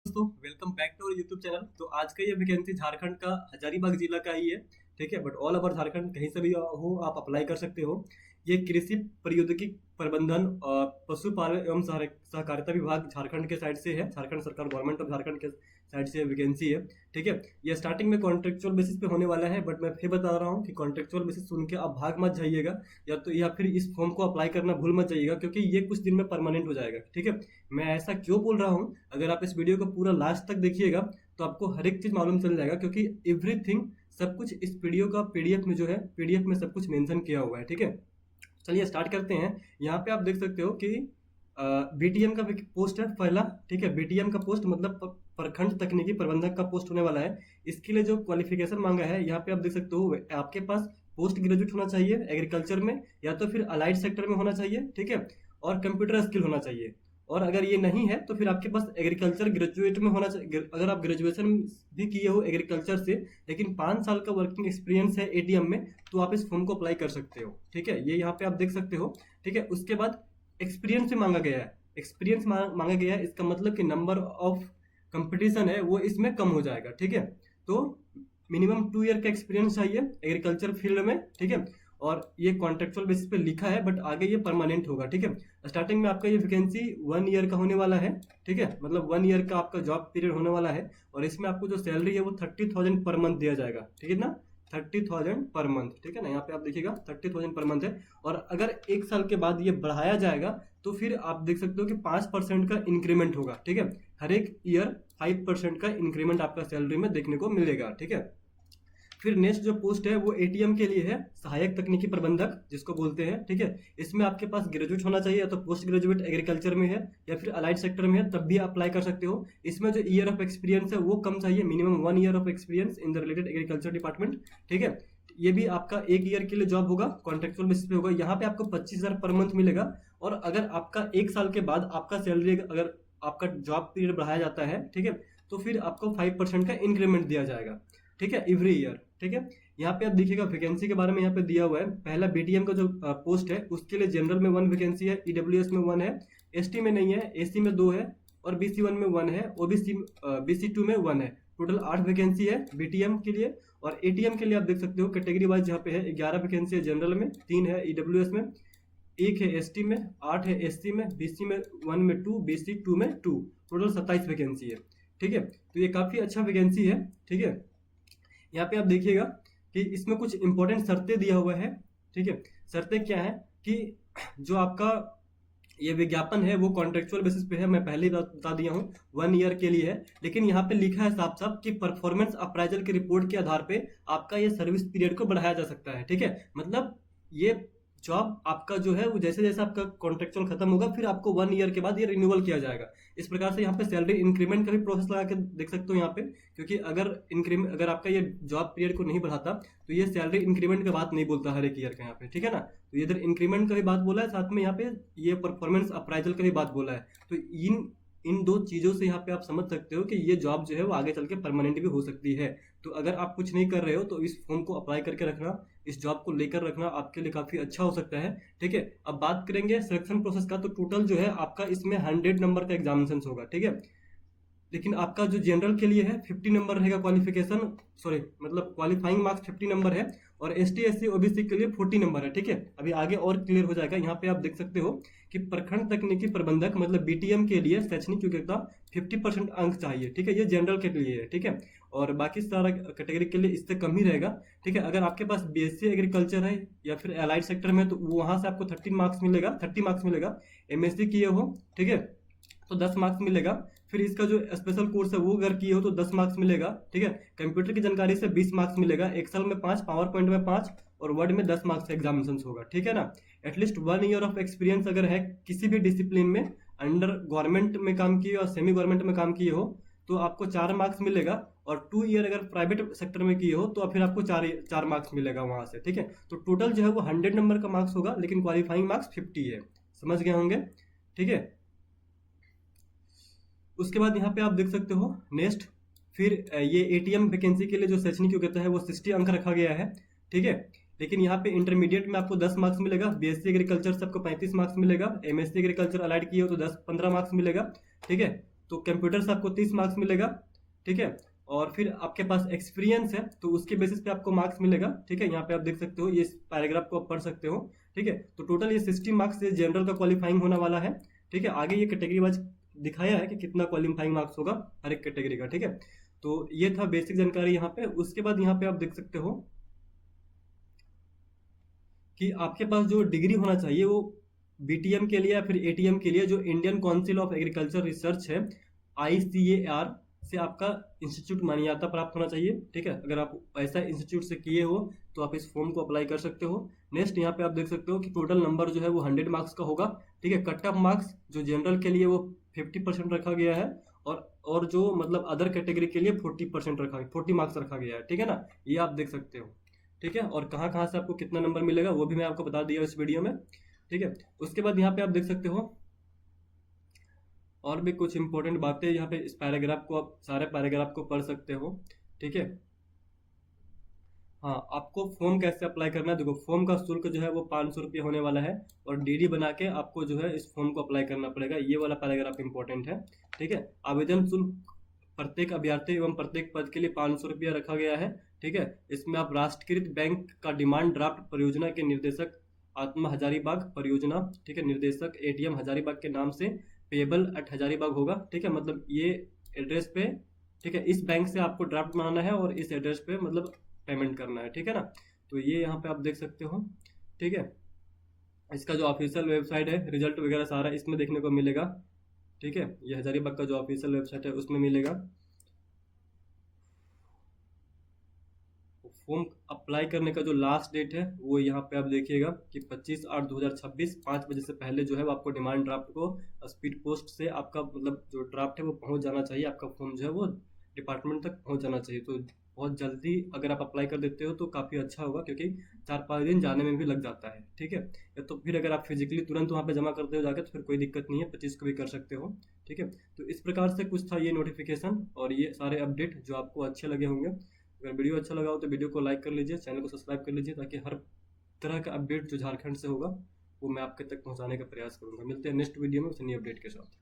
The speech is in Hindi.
दोस्तों, welcome back to our YouTube channel. तो आज का ये वैकेंसी झारखंड का हजारीबाग जिला का ही है। ठीक है, बट ऑल ओवर झारखंड कहीं से भी हो आप अप्लाई कर सकते हो। ये कृषि प्रौद्योगिकी प्रबंधन और पशुपालन एवं सहकारिता विभाग झारखंड के साइड से है। झारखंड सरकार गवर्नमेंट ऑफ झारखंड के साइड से वैकेंसी है। ठीक है, ये स्टार्टिंग में कॉन्ट्रेक्चुअल बेसिस पे होने वाला है, बट मैं फिर बता रहा हूँ कि कॉन्ट्रेक्चुअल बेसिस सुन के आप भाग मत जाइएगा या फिर इस फॉर्म को अप्लाई करना भूल मत जाइएगा, क्योंकि ये कुछ दिन में परमानेंट हो जाएगा। ठीक है, मैं ऐसा क्यों बोल रहा हूँ, अगर आप इस वीडियो को पूरा लास्ट तक देखिएगा तो आपको हर एक चीज मालूम चल जाएगा, क्योंकि एवरीथिंग सब कुछ इस वीडियो का पीडीएफ में जो है, पीडीएफ में सब कुछ मेंशन किया हुआ है। ठीक है, चलिए स्टार्ट करते हैं। यहाँ पे आप देख सकते हो कि बीटीएम का पोस्ट है पहला। ठीक है, बीटीएम का पोस्ट मतलब प्रखंड तकनीकी प्रबंधक का पोस्ट होने वाला है। इसके लिए जो क्वालिफिकेशन मांगा है यहाँ पे आप देख सकते हो, आपके पास पोस्ट ग्रेजुएट होना चाहिए एग्रीकल्चर में, या तो फिर अलाइड सेक्टर में होना चाहिए। ठीक है, और कंप्यूटर स्किल होना चाहिए। और अगर ये नहीं है तो फिर आपके पास एग्रीकल्चर ग्रेजुएट में होना चाहिए। अगर आप ग्रेजुएशन भी किए हो एग्रीकल्चर से, लेकिन 5 साल का वर्किंग एक्सपीरियंस है एटीएम में, तो आप इस फॉर्म को अप्लाई कर सकते हो। ठीक है, ये यहाँ पे आप देख सकते हो। ठीक है, उसके बाद एक्सपीरियंस भी मांगा गया है। एक्सपीरियंस मांगा गया है, इसका मतलब कि नंबर ऑफ कंपटीशन है वो इसमें कम हो जाएगा। ठीक है, तो मिनिमम 2 ईयर का एक्सपीरियंस चाहिए एग्रीकल्चर फील्ड में। ठीक है, और ये कॉन्ट्रेक्चुअल बेसिस पे लिखा है, बट आगे ये परमानेंट होगा। ठीक है, स्टार्टिंग में आपका ये वैकेंसी 1 ईयर का होने वाला है। ठीक है, मतलब 1 ईयर का आपका जॉब पीरियड होने वाला है, और इसमें आपको जो सैलरी है वो 30,000 पर मंथ दिया जाएगा। ठीक है ना, 30,000 पर मंथ। ठीक है ना, यहाँ पे आप देखिएगा 30,000 पर मंथ है। और अगर 1 साल के बाद ये बढ़ाया जाएगा तो फिर आप देख सकते हो कि 5% का इंक्रीमेंट होगा। ठीक है, हर एक ईयर 5% का इंक्रीमेंट आपका सैलरी में देखने को मिलेगा। ठीक है, फिर नेक्स्ट जो पोस्ट है वो एटीएम के लिए है, सहायक तकनीकी प्रबंधक जिसको बोलते हैं। ठीक है, इसमें आपके पास ग्रेजुएट होना चाहिए, या तो पोस्ट ग्रेजुएट एग्रीकल्चर में है या फिर अलाइड सेक्टर में है, तब भी अप्लाई कर सकते हो। इसमें जो ईयर ऑफ एक्सपीरियंस है वो कम चाहिए, minimum 1 year of experience in the related agriculture department. ठीक है, ये भी आपका 1 ईयर के लिए जॉब होगा, कॉन्ट्रेक्चुअल बेसिस पे होगा। यहाँ पे आपको 25,000 पर मंथ मिलेगा। और अगर आपका 1 साल के बाद आपका सैलरी, अगर आपका जॉब पीरियड बढ़ाया जाता है, ठीक है, तो फिर आपको 5% का इंक्रीमेंट दिया जाएगा। ठीक है, एवरी ईयर। ठीक है, यहाँ पे आप देखिएगा वैकेंसी के बारे में यहाँ पे दिया हुआ है। पहला बीटीएम का जो पोस्ट है उसके लिए जनरल में 1 वैकेंसी है, ईडब्ल्यूएस में 1 है, एसटी में नहीं है, एसी में 2 है, और बीसी 1 में 1 है, ओबीसी बीसी 2 में 1 है। टोटल 8 वैकेंसी है बीटीएम के लिए। और एटीएम के लिए आप देख सकते हो कैटेगरी वाइज यहाँ पे है, 11 वैकेंसी है जनरल में, 3 है ईडब्ल्यूएस में, 1 है एसटी में, 8 है एससी में, बीसी में 1 में 2, बीसी 2 में 2। टोटल 27 वैकेंसी है। ठीक है, तो ये काफी अच्छा वैकेंसी है। ठीक है, यहाँ पे आप देखिएगा कि इसमें कुछ इंपॉर्टेंट शर्तें दिया हुआ है। ठीक है, शर्तें क्या है कि जो आपका ये विज्ञापन है वो कॉन्ट्रेक्चुअल बेसिस पे है, मैं पहले ही बता दिया हूँ, 1 ईयर के लिए है। लेकिन यहाँ पे लिखा है साफ साफ कि परफॉर्मेंस अप्राइजल की रिपोर्ट के आधार पे आपका ये सर्विस पीरियड को बढ़ाया जा सकता है। ठीक है, मतलब ये जॉब आपका जो है वो जैसे जैसे आपका कॉन्ट्रेक्चुअल खत्म होगा फिर आपको 1 ईयर के बाद ये रिन्यूअल किया जाएगा। इस प्रकार से यहाँ पे सैलरी इंक्रीमेंट का भी प्रोसेस लगा के देख सकते हो यहाँ पे, क्योंकि अगर आपका ये जॉब पीरियड को नहीं बढ़ाता तो ये सैलरी इंक्रीमेंट का बात नहीं बोलता हर एक ईयर का यहाँ पे। ठीक है ना, तो इधर इंक्रीमेंट का भी बात बोला है, साथ में यहाँ पे ये परफॉर्मेंस अप्राइजल का भी बात बोला है। तो इन दो चीजों से यहाँ पे आप समझ सकते हो कि ये जॉब जो है वो आगे चल के परमानेंट भी हो सकती है। तो अगर आप कुछ नहीं कर रहे हो तो इस फॉर्म को अप्लाई करके रखना, इस जॉब को लेकर रखना आपके लिए काफी अच्छा हो सकता है। ठीक है, अब बात करेंगे सिलेक्शन प्रोसेस का। तो टोटल जो है आपका इसमें 100 नंबर का एग्जामिनेशन होगा। ठीक है, लेकिन आपका जो जनरल के लिए है 50 नंबर रहेगा क्वालिफिकेशन, सॉरी मतलब क्वालिफाइंग मार्क्स 50 नंबर है, और एसटी एससी ओबीसी के लिए 40 नंबर है। ठीक है, अभी आगे और क्लियर हो जाएगा। यहाँ पे आप देख सकते हो कि प्रखंड तकनीकी प्रबंधक मतलब बीटीएम के लिए शैक्षणिक योग्यता 50% अंक चाहिए। ठीक है, ये जनरल के लिए है। ठीक है, और बाकी सारा कैटेगरी के लिए इससे कम ही रहेगा। ठीक है, अगर आपके पास बीएससी एग्रीकल्चर है या फिर अलाइड सेक्टर में, तो वहां से आपको 30 मार्क्स मिलेगा। एमएससी किए हो, ठीक है, तो 10 मार्क्स मिलेगा। फिर इसका जो स्पेशल कोर्स है वो अगर किए हो तो 10 मार्क्स मिलेगा। ठीक है, कंप्यूटर की जानकारी से 20 मार्क्स मिलेगा, एक्सेल में 5, पावर पॉइंट में 5, और वर्ड में 10 मार्क्स का एग्जामिनेशन होगा। ठीक है ना, एटलीस्ट 1 ईयर ऑफ एक्सपीरियंस अगर है किसी भी डिसिप्लिन में, अंडर गवर्नमेंट में काम किए और सेमी गवर्नमेंट में काम किए हो, तो आपको 4 मार्क्स मिलेगा। और 2 ईयर अगर प्राइवेट सेक्टर में किए हो तो फिर आपको 4 मार्क्स मिलेगा वहां से। ठीक है, तो टोटल जो है वो 100 नंबर का मार्क्स होगा, लेकिन क्वालिफाइंग मार्क्स 50 है। समझ गए होंगे। ठीक है, उसके बाद यहाँ पे आप देख सकते हो नेक्स्ट, फिर ये एटीएम वैकेंसी के लिए जो शैक्षणिक योग्यता है वो 60 अंक रखा गया है। ठीक है, लेकिन यहाँ पे इंटरमीडिएट में आपको 10 मार्क्स मिलेगा, बीएससी एग्रीकल्चर सबको 35 मार्क्स मिलेगा, एमएससी एग्रीकल्चर अलाइड किए हो तो 10-15 मार्क्स मिलेगा। ठीक है, तो कंप्यूटर से आपको 30 मार्क्स मिलेगा, ठीक है। और फिर आपके पास एक्सपीरियंस है तो उसके बेसिस पे आपको मार्क्स मिलेगा, ठीक है। यहाँ पे आप देख सकते हो, ये पैराग्राफ को आप पढ़ सकते हो, ठीक है। तो टोटल ये 60 मार्क्स से जनरल का क्वालिफाइंग होने वाला है, ठीक है। आगे ये कैटेगरी वाइज दिखाया है कि कितना क्वालिफाइंग मार्क्स होगा हर एक कैटेगरी का, ठीक है। तो ये था बेसिक जानकारी यहाँ पे। उसके बाद यहाँ पे आप देख सकते हो कि आपके पास जो डिग्री होना चाहिए वो बीटीएम के लिए या फिर एटीएम के लिए जो Indian council of agriculture research है, आईसीएआर से आपका इंस्टीट्यूट मान्यता प्राप्त होना चाहिए, ठीक है। अगर आप ऐसा इंस्टीट्यूट से किए हो तो आप इस फॉर्म को अप्लाई कर सकते हो। नेक्स्ट यहाँ पे आप देख सकते हो कि टोटल नंबर जो है वो 100 मार्क्स का होगा, ठीक है। कट ऑफ मार्क्स जो जनरल के लिए वो 50% रखा गया है, और जो मतलब अदर कैटेगरी के लिए 40 मार्क्स रखा गया है, ठीक है ना। ये आप देख सकते हो, ठीक है। और कहाँ कहाँ से आपको कितना नंबर मिलेगा वो भी मैं आपको बता दिया इस वीडियो में, ठीक है। उसके बाद यहाँ पे आप देख सकते हो और भी कुछ इंपॉर्टेंट बातें यहाँ पे। इस पैराग्राफ को आप सारे पैराग्राफ को पढ़ सकते हो, ठीक है। हाँ, आपको फॉर्म कैसे अप्लाई करना है, देखो फॉर्म का शुल्क जो है वो 500 रुपये होने वाला है, और डीडी बना के आपको जो है इस फॉर्म को अप्लाई करना पड़ेगा। ये वाला पैराग्राफ इंपॉर्टेंट है, ठीक है। आवेदन शुल्क प्रत्येक अभ्यर्थी एवं प्रत्येक पद के लिए 500 रुपया रखा गया है, ठीक है। इसमें आप राष्ट्रीयकृत बैंक का डिमांड ड्राफ्ट परियोजना के निर्देशक आत्मा हजारीबाग परियोजना, ठीक है, निर्देशक एटीएम हजारीबाग के नाम से पेबल एट हजारीबाग होगा, ठीक है। मतलब ये एड्रेस पे, ठीक है, इस बैंक से आपको ड्राफ्ट बनाना है और इस एड्रेस पे मतलब पेमेंट करना है, ठीक है ना। तो ये यहाँ पे आप देख सकते हो, ठीक है। इसका जो ऑफिशियल वेबसाइट है, रिजल्ट वगैरह सारा इसमें देखने को मिलेगा, ठीक है। ये हजारीबाग का जो ऑफिशियल वेबसाइट है उसमें मिलेगा। फॉर्म अप्लाई करने का जो लास्ट डेट है वो यहाँ पे आप देखिएगा कि 25/8/2026 5 बजे से पहले जो है वो आपको डिमांड ड्राफ्ट को स्पीड पोस्ट से आपका मतलब जो ड्राफ्ट है वो पहुंच जाना चाहिए, आपका फॉर्म जो है वो डिपार्टमेंट तक पहुंच जाना चाहिए। तो बहुत जल्दी अगर आप अप्लाई कर देते हो तो काफ़ी अच्छा होगा, क्योंकि 4-5 दिन जाने में भी लग जाता है, ठीक है। या तो फिर अगर आप फिजिकली तुरंत वहाँ पे जमा करते हो जाकर तो फिर कोई दिक्कत नहीं है, 25 को भी कर सकते हो, ठीक है। तो इस प्रकार से कुछ था ये नोटिफिकेशन और ये सारे अपडेट जो आपको अच्छे लगे होंगे। अगर वीडियो अच्छा लगा हो तो वीडियो को लाइक कर लीजिए, चैनल को सब्सक्राइब कर लीजिए, ताकि हर तरह का अपडेट जो झारखंड से होगा वो मैं आपके तक पहुंचाने का प्रयास करूंगा। मिलते हैं नेक्स्ट वीडियो में उस नई अपडेट के साथ।